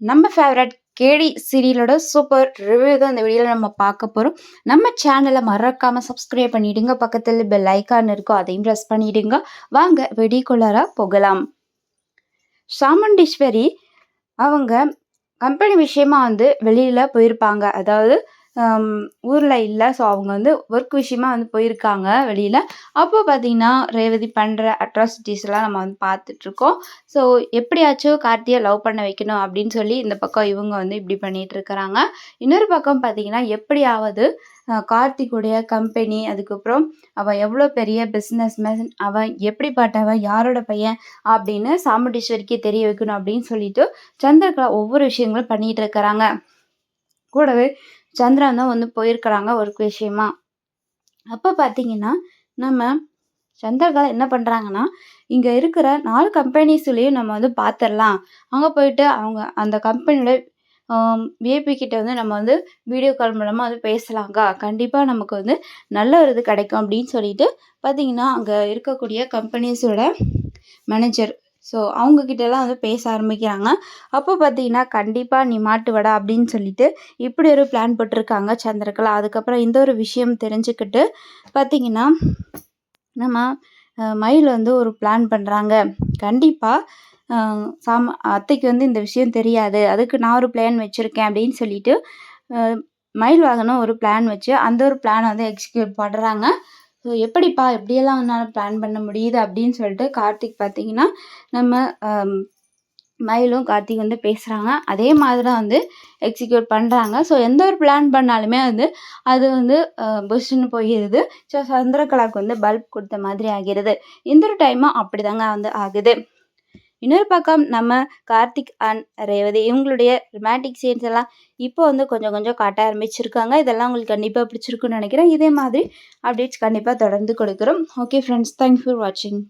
நம்ம ஃபேவரட் கேடி சீரியலோட super review தான் இந்த வீடியோவில் நம்ம பார்க்க போகிறோம். நம்ம சேனலை மறக்காமல் சப்ஸ்கிரைப் பண்ணிவிடுங்க. பக்கத்தில் பெல் ஐக்கான் இருக்கும், அதையும் ப்ரெஸ் பண்ணிவிடுங்க. வாங்க வெடிக்குள்ளார போகலாம். சாமுண்டீஸ்வரி அவங்க கம்பெனி விஷயமா வெளியில் போயிருப்பாங்க. அதாவது ஊரில் இல்லை. ஸோ அவங்க ஒர்க் விஷயமா போயிருக்காங்க வெளியில். அப்போ பார்த்தீங்கன்னா ரேவதி பண்ணுற அட்ராசிட்டிஸ்லாம் நம்ம பார்த்துட்ருக்கோம். ஸோ எப்படியாச்சும் கார்த்தியை லவ் பண்ண வைக்கணும் அப்படின்னு சொல்லி இந்த பக்கம் இவங்க இப்படி பண்ணிகிட்டு இருக்கிறாங்க. இன்னொரு பக்கம் பார்த்தீங்கன்னா எப்படியாவது கார்த்திக்குடைய கம்பெனி, அதுக்கப்புறம் அவன் எவ்வளோ பெரிய பிஸ்னஸ்மேன், அவன் எப்படிப்பட்டவன், யாரோட பையன் அப்படின்னு சாமுண்டீஸ்வரிக்கு தெரிய வைக்கணும் அப்படின்னு சொல்லிட்டு சந்திரகலா ஒவ்வொரு விஷயங்களும் பண்ணிகிட்டு இருக்கிறாங்க. கூடவே சந்திரா தான் போயிருக்கிறாங்க ஒர்க் விஷயமா. அப்போ பார்த்தீங்கன்னா நம்ம சந்திரகலா என்ன பண்ணுறாங்கன்னா, இங்கே இருக்கிற 4 கம்பெனிஸ்லேயும் நம்ம பார்த்துடலாம். அங்கே போயிட்டு அவங்க அந்த கம்பெனியோட விஐபி கிட்ட நம்ம வீடியோ கால் மூலமாக பேசலாங்க. கண்டிப்பாக நமக்கு நல்ல ஒரு இது கிடைக்கும் அப்படின்னு சொல்லிட்டு பார்த்தீங்கன்னா, அங்கே இருக்கக்கூடிய கம்பெனிஸோட மேனேஜர் ஸோ அவங்கக்கிட்டலாம் பேச ஆரம்பிக்கிறாங்க. அப்போ பார்த்தீங்கன்னா கண்டிப்பாக நீ மாட்டுவடா அப்படின்னு சொல்லிட்டு இப்படி ஒரு பிளான் போட்டிருக்காங்க சந்திரகலா. அதுக்கப்புறம் இந்த ஒரு விஷயம் தெரிஞ்சுக்கிட்டு பார்த்தீங்கன்னா நம்ம மயில் ஒரு பிளான் பண்ணுறாங்க. கண்டிப்பாக அத்தைக்கு இந்த விஷயம் தெரியாது, அதுக்கு நான் ஒரு பிளான் வச்சுருக்கேன் அப்படின்னு சொல்லிட்டு மயில் வாகனம் ஒரு பிளான் வச்சு அந்த ஒரு பிளானை எக்ஸிக்யூட் பண்ணுறாங்க. ஸோ எப்படிப்பா எப்படியெல்லாம் உன்னால் பிளான் பண்ண முடியுது அப்படின்னு சொல்லிட்டு கார்த்திக் பார்த்தீங்கன்னா நம்ம மயிலும் கார்த்திக் பேசுகிறாங்க. அதே மாதிரி தான் எக்ஸிக்யூட் பண்ணுறாங்க. ஸோ எந்த ஒரு பிளான் பண்ணாலுமே அது புஷ்ஷுன்னு போயிடுது. ஸோ சந்திரகலாவுக்கு பல்ப் கொடுத்த மாதிரி ஆகிறது. இந்த ஒரு டைமும் அப்படி தாங்க ஆகுது. இன்னொரு பக்கம் நம்ம கார்த்திக் அண்ட் ரேவதி இவங்களுடைய ரொமான்டிக் சீன்ஸ் எல்லாம் இப்போ கொஞ்சம் கொஞ்சம் காட்ட ஆரம்பிச்சிருக்காங்க. இதெல்லாம் உங்களுக்கு கண்டிப்பாக பிடிச்சிருக்குன்னு நினைக்கிறேன். இதே மாதிரி அப்டேட்ஸ் கண்டிப்பாக தொடர்ந்து கொடுக்குறோம். ஓகே ஃப்ரெண்ட்ஸ், தேங்க்ஸ் ஃபார் வாட்சிங்.